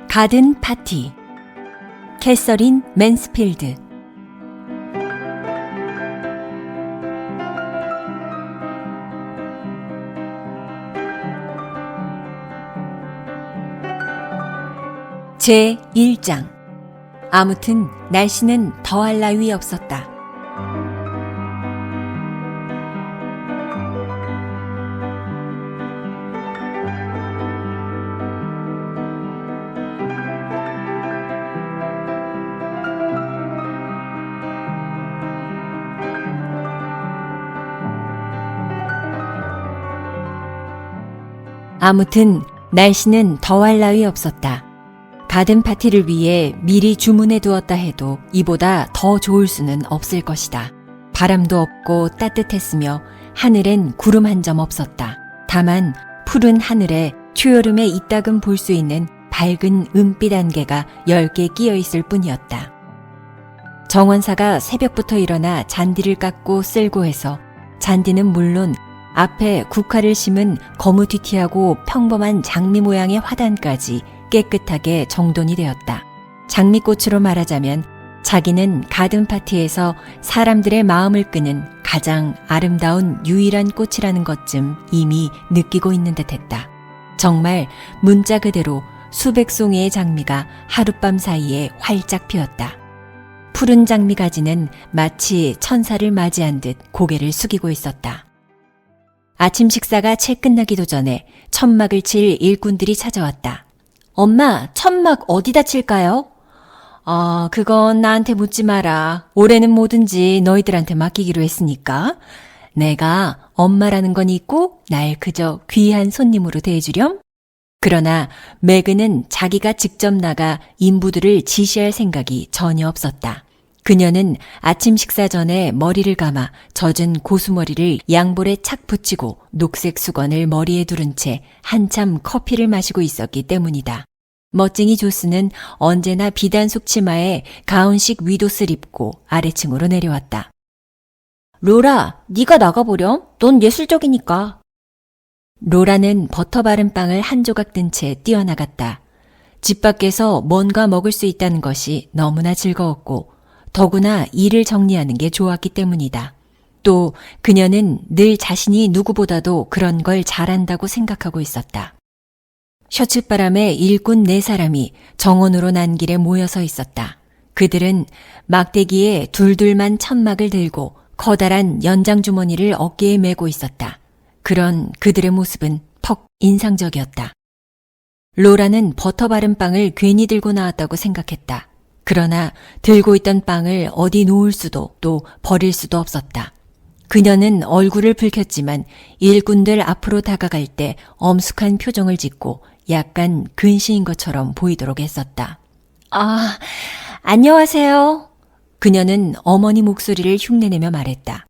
가든 파티. 캐서린 맨스필드. 제1장. 아무튼 날씨는 더할 나위 없었다. 아무튼 날씨는 더할 나위 없었다. 가든 파티를 위해 미리 주문해 두었다 해도 이보다 더 좋을 수는 없을 것이다. 바람도 없고 따뜻했으며 하늘엔 구름 한 점 없었다. 다만 푸른 하늘에 초여름에 이따금 볼 수 있는 밝은 은빛 안개가 10개 끼어 있을 뿐이었다. 정원사가 새벽부터 일어나 잔디를 깎고 쓸고 해서 잔디는 물론 앞에 국화를 심은 거무튀튀하고 평범한 장미 모양의 화단까지 깨끗하게 정돈이 되었다. 장미꽃으로 말하자면 자기는 가든 파티에서 사람들의 마음을 끄는 가장 아름다운 유일한 꽃이라는 것쯤 이미 느끼고 있는 듯했다. 정말 문자 그대로 수백 송이의 장미가 하룻밤 사이에 활짝 피었다. 푸른 장미 가지는 마치 천사를 맞이한 듯 고개를 숙이고 있었다. 아침 식사가 채 끝나기도 전에 천막을 칠 일꾼들이 찾아왔다. 엄마, 천막 어디다 칠까요? 그건 나한테 묻지 마라. 올해는 뭐든지 너희들한테 맡기기로 했으니까. 내가 엄마라는 건 있고 날 그저 귀한 손님으로 대해주렴. 그러나 매그는 자기가 직접 나가 인부들을 지시할 생각이 전혀 없었다. 그녀는 아침 식사 전에 머리를 감아 젖은 고수머리를 양볼에 착 붙이고 녹색 수건을 머리에 두른 채 한참 커피를 마시고 있었기 때문이다. 멋쟁이 조스는 언제나 비단속 치마에 가운식 윗옷을 입고 아래층으로 내려왔다. 로라, 네가 나가보렴? 넌 예술적이니까. 로라는 버터 바른 빵을 한 조각 든 채 뛰어나갔다. 집 밖에서 뭔가 먹을 수 있다는 것이 너무나 즐거웠고 더구나 일을 정리하는 게 좋았기 때문이다. 또 그녀는 늘 자신이 누구보다도 그런 걸 잘한다고 생각하고 있었다. 셔츠바람에 일꾼 4사람이 정원으로 난 길에 모여서 있었다. 그들은 막대기에 둘둘만 천막을 들고 커다란 연장주머니를 어깨에 메고 있었다. 그런 그들의 모습은 턱 인상적이었다. 로라는 버터 바른 빵을 괜히 들고 나왔다고 생각했다. 그러나 들고 있던 빵을 어디 놓을 수도 또 버릴 수도 없었다. 그녀는 얼굴을 붉혔지만 일꾼들 앞으로 다가갈 때 엄숙한 표정을 짓고 약간 근시인 것처럼 보이도록 했었다. 안녕하세요. 그녀는 어머니 목소리를 흉내내며 말했다.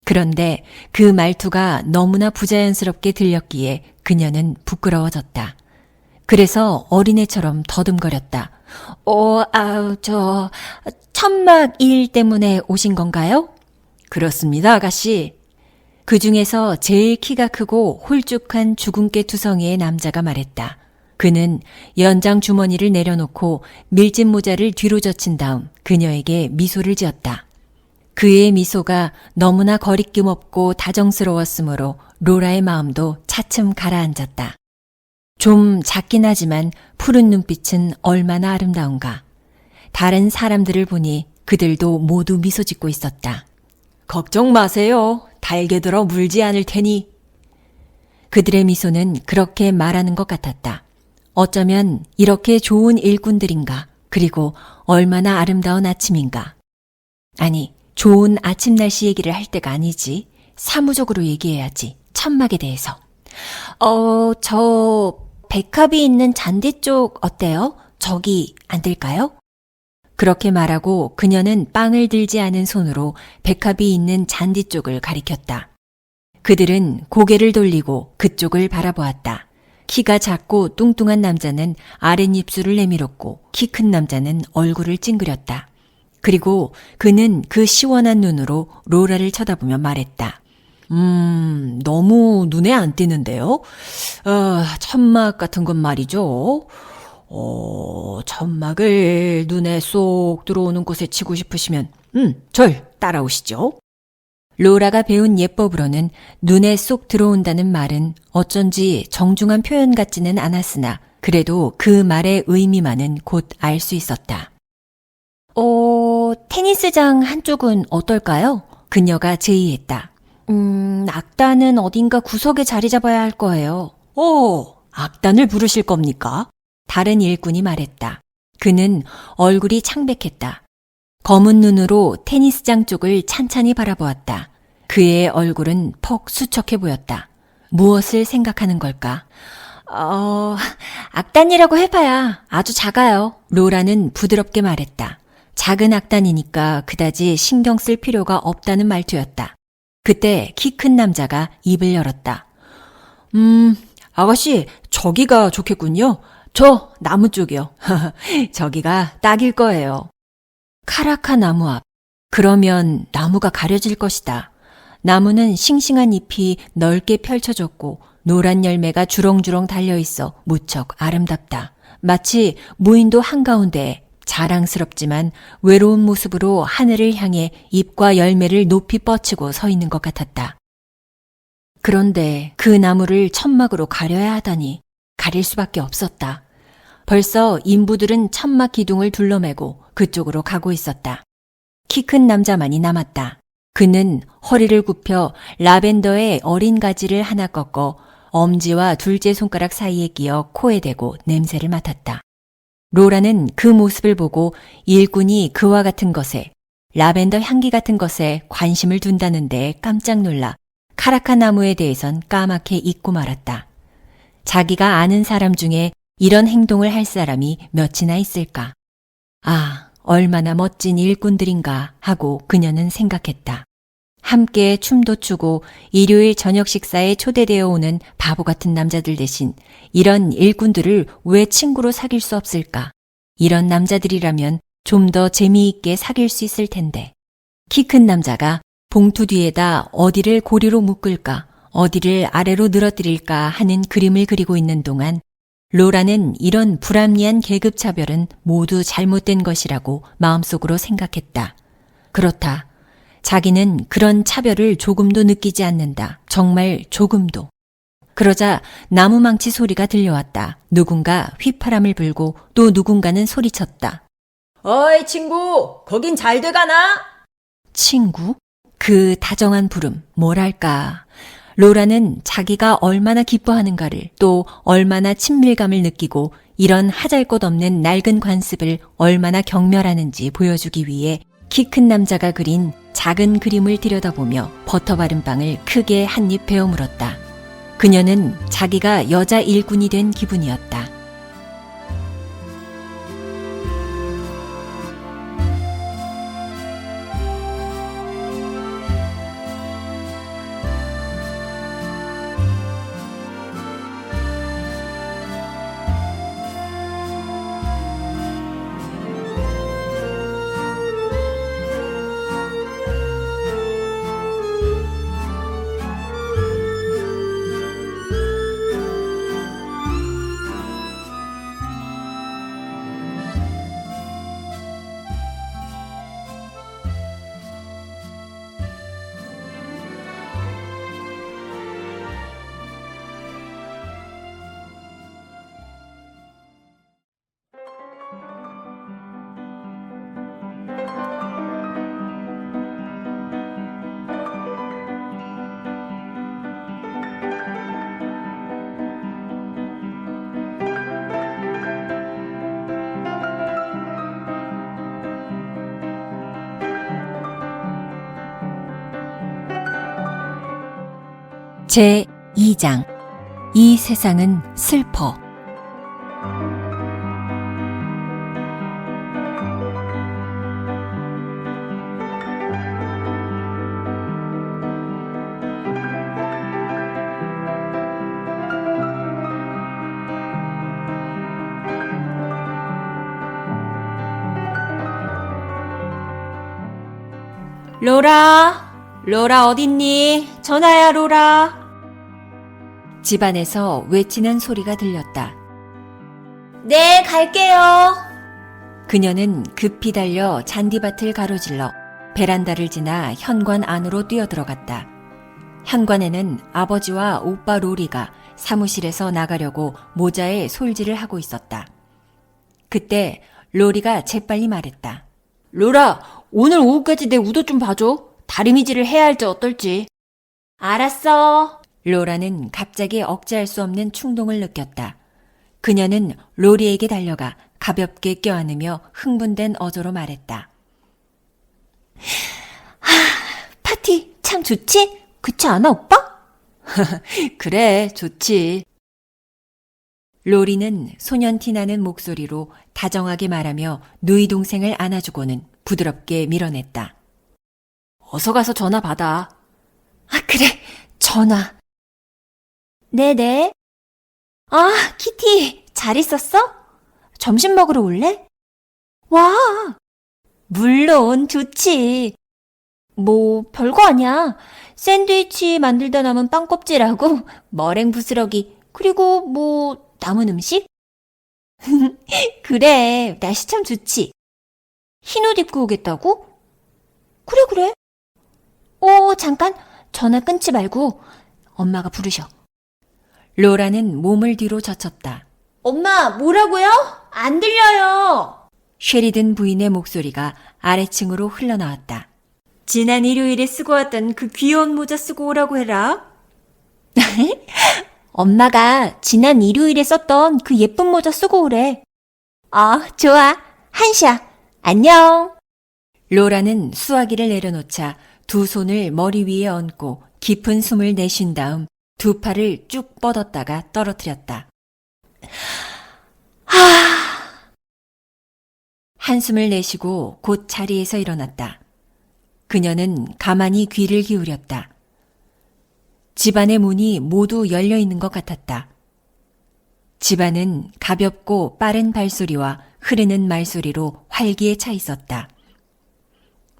그런데 그 말투가 너무나 부자연스럽게 들렸기에 그녀는 부끄러워졌다. 그래서 어린애처럼 더듬거렸다. 천막 일 때문에 오신 건가요? 그렇습니다, 아가씨. 그 중에서 제일 키가 크고 홀쭉한 주근깨 투성이의 남자가 말했다. 그는 연장 주머니를 내려놓고 밀짚 모자를 뒤로 젖힌 다음 그녀에게 미소를 지었다. 그의 미소가 너무나 거리낌 없고 다정스러웠으므로 로라의 마음도 차츰 가라앉았다. 좀 작긴 하지만 푸른 눈빛은 얼마나 아름다운가. 다른 사람들을 보니 그들도 모두 미소 짓고 있었다. 걱정 마세요. 달게들어 물지 않을 테니. 그들의 미소는 그렇게 말하는 것 같았다. 어쩌면 이렇게 좋은 일꾼들인가, 그리고 얼마나 아름다운 아침인가. 아니, 좋은 아침 날씨 얘기를 할 때가 아니지. 사무적으로 얘기해야지. 천막에 대해서. 백합이 있는 잔디 쪽 어때요? 저기 안 될까요? 그렇게 말하고 그녀는 빵을 들지 않은 손으로 백합이 있는 잔디 쪽을 가리켰다. 그들은 고개를 돌리고 그쪽을 바라보았다. 키가 작고 뚱뚱한 남자는 아랫입술을 내밀었고 키 큰 남자는 얼굴을 찡그렸다. 그리고 그는 그 시원한 눈으로 로라를 쳐다보며 말했다. 너무 눈에 안 띄는데요? 천막 같은 건 말이죠. 점막을 눈에 쏙 들어오는 곳에 치고 싶으시면, 절 따라오시죠. 로라가 배운 예법으로는 눈에 쏙 들어온다는 말은 어쩐지 정중한 표현 같지는 않았으나 그래도 그 말의 의미만은 곧 알 수 있었다. 테니스장 한쪽은 어떨까요? 그녀가 제의했다. 악단은 어딘가 구석에 자리 잡아야 할 거예요. 악단을 부르실 겁니까? 다른 일꾼이 말했다. 그는 얼굴이 창백했다. 검은 눈으로 테니스장 쪽을 찬찬히 바라보았다. 그의 얼굴은 퍽 수척해 보였다. 무엇을 생각하는 걸까? 악단이라고 해봐야 아주 작아요. 로라는 부드럽게 말했다. 작은 악단이니까 그다지 신경 쓸 필요가 없다는 말투였다. 그때 키 큰 남자가 입을 열었다. 아가씨, 저기가 좋겠군요. 저 나무 쪽이요. 저기가 딱일 거예요. 카라카 나무 앞. 그러면 나무가 가려질 것이다. 나무는 싱싱한 잎이 넓게 펼쳐졌고 노란 열매가 주렁주렁 달려있어 무척 아름답다. 마치 무인도 한가운데에 자랑스럽지만 외로운 모습으로 하늘을 향해 잎과 열매를 높이 뻗치고 서 있는 것 같았다. 그런데 그 나무를 천막으로 가려야 하다니 가릴 수밖에 없었다. 벌써 인부들은 천막 기둥을 둘러매고 그쪽으로 가고 있었다. 키 큰 남자만이 남았다. 그는 허리를 굽혀 라벤더의 어린 가지를 하나 꺾어 엄지와 둘째 손가락 사이에 끼어 코에 대고 냄새를 맡았다. 로라는 그 모습을 보고 일꾼이 그와 같은 것에, 라벤더 향기 같은 것에 관심을 둔다는데 깜짝 놀라 카라카 나무에 대해선 까맣게 잊고 말았다. 자기가 아는 사람 중에 이런 행동을 할 사람이 몇이나 있을까? 얼마나 멋진 일꾼들인가 하고 그녀는 생각했다. 함께 춤도 추고 일요일 저녁 식사에 초대되어 오는 바보 같은 남자들 대신 이런 일꾼들을 왜 친구로 사귈 수 없을까? 이런 남자들이라면 좀 더 재미있게 사귈 수 있을 텐데. 키 큰 남자가 봉투 뒤에다 어디를 고리로 묶을까, 어디를 아래로 늘어뜨릴까 하는 그림을 그리고 있는 동안 로라는 이런 불합리한 계급 차별은 모두 잘못된 것이라고 마음속으로 생각했다. 그렇다. 자기는 그런 차별을 조금도 느끼지 않는다. 정말 조금도. 그러자 나무망치 소리가 들려왔다. 누군가 휘파람을 불고 또 누군가는 소리쳤다. 어이 친구, 거긴 잘 돼가나? 친구? 그 다정한 부름, 뭐랄까. 로라는 자기가 얼마나 기뻐하는가를, 또 얼마나 친밀감을 느끼고 이런 하잘것없는 낡은 관습을 얼마나 경멸하는지 보여주기 위해 키 큰 남자가 그린 작은 그림을 들여다보며 버터 바른 빵을 크게 한 입 베어 물었다. 그녀는 자기가 여자 일꾼이 된 기분이었다. 제2장 이 세상은 슬퍼. 로라 어딨니? 전화야 로라. 집안에서 외치는 소리가 들렸다. 네, 갈게요. 그녀는 급히 달려 잔디밭을 가로질러 베란다를 지나 현관 안으로 뛰어들어갔다. 현관에는 아버지와 오빠 로리가 사무실에서 나가려고 모자에 솔질을 하고 있었다. 그때 로리가 재빨리 말했다. 로라, 오늘 오후까지 내 우도 좀 봐줘. 다리미질을 해야 할지 어떨지. 알았어. 로라는 갑자기 억제할 수 없는 충동을 느꼈다. 그녀는 로리에게 달려가 가볍게 껴안으며 흥분된 어조로 말했다. 파티 참 좋지? 그렇지 않아, 오빠? 그래, 좋지. 로리는 소년티 나는 목소리로 다정하게 말하며 누이 동생을 안아주고는 부드럽게 밀어냈다. 어서 가서 전화 받아. 그래, 전화. 네네. 키티, 잘 있었어? 점심 먹으러 올래? 와, 물론 좋지. 뭐 별거 아니야. 샌드위치 만들다 남은 빵 껍질하고 머랭 부스러기 그리고 뭐 남은 음식? 그래, 날씨 참 좋지. 흰 옷 입고 오겠다고? 그래. 잠깐 전화 끊지 말고 엄마가 부르셔. 로라는 몸을 뒤로 젖혔다. 엄마, 뭐라고요? 안 들려요. 쉐리든 부인의 목소리가 아래층으로 흘러나왔다. 지난 일요일에 쓰고 왔던 그 귀여운 모자 쓰고 오라고 해라. 엄마가 지난 일요일에 썼던 그 예쁜 모자 쓰고 오래. 좋아. 한샤, 안녕. 로라는 수화기를 내려놓자 두 손을 머리 위에 얹고 깊은 숨을 내쉰 다음 두 팔을 쭉 뻗었다가 떨어뜨렸다. 한숨을 내쉬고 곧 자리에서 일어났다. 그녀는 가만히 귀를 기울였다. 집안의 문이 모두 열려 있는 것 같았다. 집안은 가볍고 빠른 발소리와 흐르는 말소리로 활기에 차 있었다.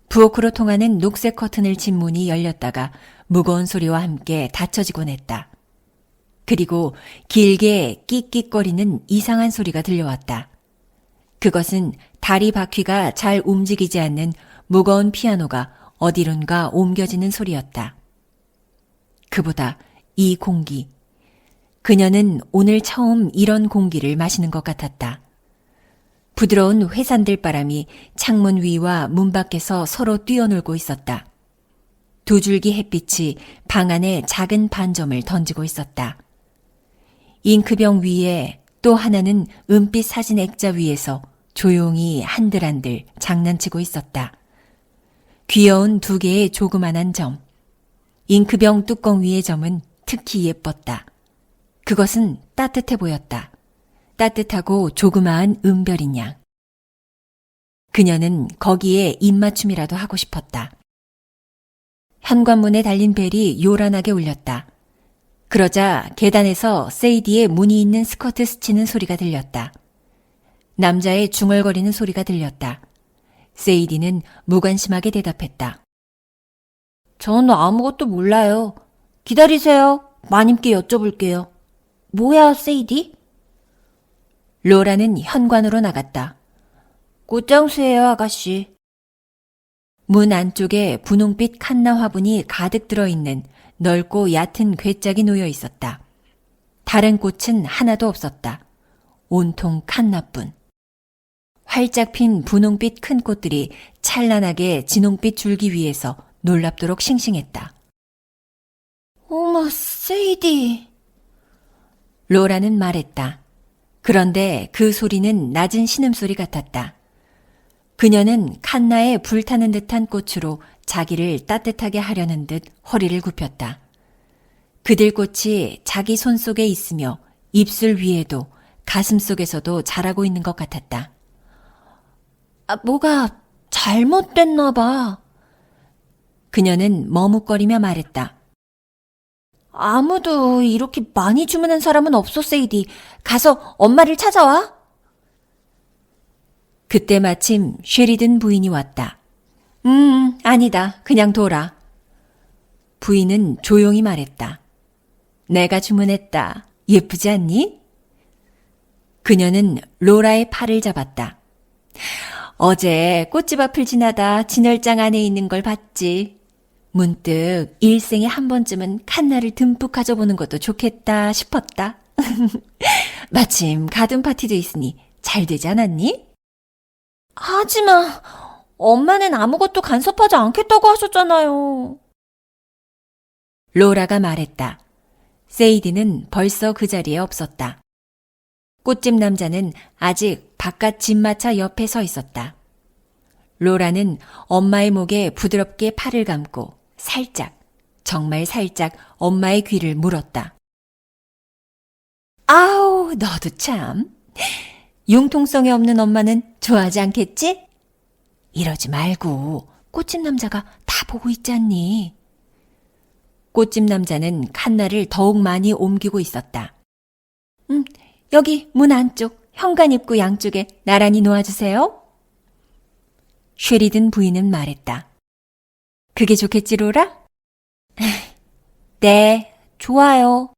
부엌으로 통하는 녹색 커튼을 친 문이 열렸다가 무거운 소리와 함께 닫혀지곤 했다. 그리고 길게 끽끽거리는 이상한 소리가 들려왔다. 그것은 다리 바퀴가 잘 움직이지 않는 무거운 피아노가 어디론가 옮겨지는 소리였다. 그보다 이 공기. 그녀는 오늘 처음 이런 공기를 마시는 것 같았다. 부드러운 회산들 바람이 창문 위와 문 밖에서 서로 뛰어놀고 있었다. 두 줄기 햇빛이 방 안에 작은 반점을 던지고 있었다. 잉크병 위에 또 하나는 은빛 사진 액자 위에서 조용히 한들한들 장난치고 있었다. 귀여운 두 개의 조그만한 점. 잉크병 뚜껑 위의 점은 특히 예뻤다. 그것은 따뜻해 보였다. 따뜻하고 조그마한 은별인 양. 그녀는 거기에 입맞춤이라도 하고 싶었다. 현관문에 달린 벨이 요란하게 울렸다. 그러자 계단에서 세이디의 무늬 있는 스커트 스치는 소리가 들렸다. 남자의 중얼거리는 소리가 들렸다. 세이디는 무관심하게 대답했다. 전 아무것도 몰라요. 기다리세요. 마님께 여쭤볼게요. 뭐야, 세이디? 로라는 현관으로 나갔다. 꽃장수예요, 아가씨. 문 안쪽에 분홍빛 칸나 화분이 가득 들어있는 넓고 얕은 괴짝이 놓여 있었다. 다른 꽃은 하나도 없었다. 온통 칸나뿐. 활짝 핀 분홍빛 큰 꽃들이 찬란하게 진홍빛 줄기 위에서 놀랍도록 싱싱했다. 어머, 세이디. 로라는 말했다. 그런데 그 소리는 낮은 신음소리 같았다. 그녀는 칸나에 불타는 듯한 꽃으로 자기를 따뜻하게 하려는 듯 허리를 굽혔다. 그들꽃이 자기 손 속에 있으며 입술 위에도 가슴 속에서도 자라고 있는 것 같았다. 뭐가 잘못됐나 봐. 그녀는 머뭇거리며 말했다. 아무도 이렇게 많이 주문한 사람은 없어, 세이디. 가서 엄마를 찾아와. 그때 마침 쉐리든 부인이 왔다. 아니다. 그냥 둬라. 부인은 조용히 말했다. 내가 주문했다. 예쁘지 않니? 그녀는 로라의 팔을 잡았다. 어제 꽃집 앞을 지나다 진열장 안에 있는 걸 봤지. 문득 일생에 한 번쯤은 칸나를 듬뿍 가져보는 것도 좋겠다 싶었다. 마침 가든 파티도 있으니 잘 되지 않았니? 하지만 엄마는 아무것도 간섭하지 않겠다고 하셨잖아요. 로라가 말했다. 세이디는 벌써 그 자리에 없었다. 꽃집 남자는 아직 바깥 집마차 옆에 서 있었다. 로라는 엄마의 목에 부드럽게 팔을 감고 살짝, 정말 살짝 엄마의 귀를 물었다. 아우, 너도 참. 융통성이 없는 엄마는 좋아하지 않겠지? 이러지 말고 꽃집 남자가 다 보고 있지 않니? 꽃집 남자는 칸나를 더욱 많이 옮기고 있었다. 여기 문 안쪽, 현관 입구 양쪽에 나란히 놓아주세요. 쉐리든 부인은 말했다. 그게 좋겠지, 로라? 네, 좋아요.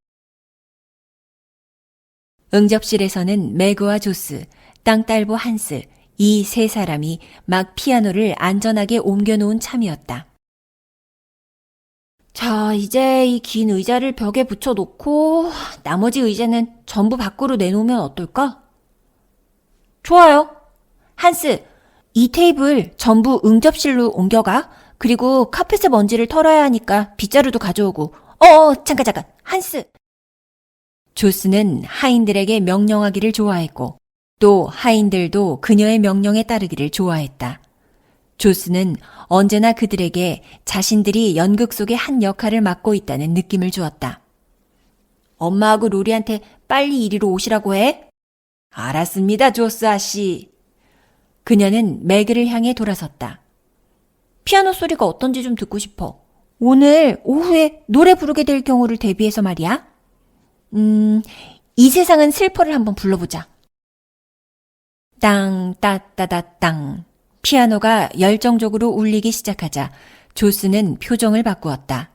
응접실에서는 매그와 조스, 땅딸보 한스, 이 세 사람이 막 피아노를 안전하게 옮겨놓은 참이었다. 자, 이제 이 긴 의자를 벽에 붙여놓고 나머지 의자는 전부 밖으로 내놓으면 어떨까? 좋아요. 한스, 이 테이블 전부 응접실로 옮겨가. 그리고 카펫의 먼지를 털어야 하니까 빗자루도 가져오고. 잠깐. 한스. 조스는 하인들에게 명령하기를 좋아했고 또 하인들도 그녀의 명령에 따르기를 좋아했다. 조스는 언제나 그들에게 자신들이 연극 속의 한 역할을 맡고 있다는 느낌을 주었다. 엄마하고 로리한테 빨리 이리로 오시라고 해. 알았습니다, 조스 아씨. 그녀는 매그를 향해 돌아섰다. 피아노 소리가 어떤지 좀 듣고 싶어. 오늘 오후에 노래 부르게 될 경우를 대비해서 말이야. 이 세상은 슬퍼를 한번 불러보자. 땅, 따따다, 땅. 피아노가 열정적으로 울리기 시작하자 조스는 표정을 바꾸었다.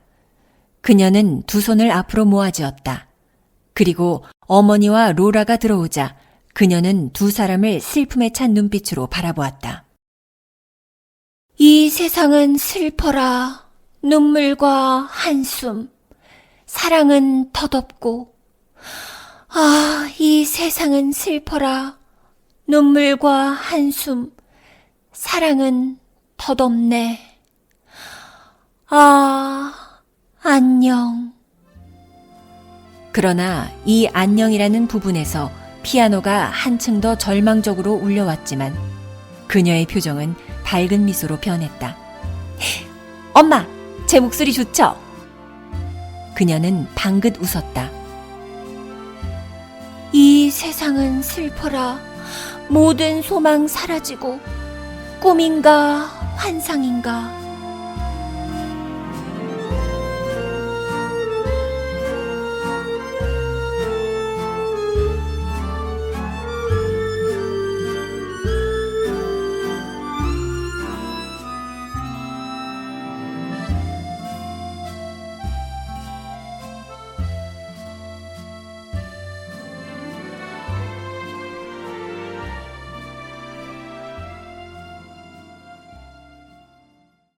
그녀는 두 손을 앞으로 모아쥐었다. 그리고 어머니와 로라가 들어오자 그녀는 두 사람을 슬픔에 찬 눈빛으로 바라보았다. 이 세상은 슬퍼라. 눈물과 한숨. 사랑은 덧없고. 이 세상은 슬퍼라. 눈물과 한숨. 사랑은 덧없네. 안녕. 그러나 이 안녕이라는 부분에서 피아노가 한층 더 절망적으로 울려왔지만 그녀의 표정은 밝은 미소로 변했다. 엄마, 제 목소리 좋죠? 그녀는 방긋 웃었다. 이 세상은 슬퍼라. 모든 소망 사라지고 꿈인가 환상인가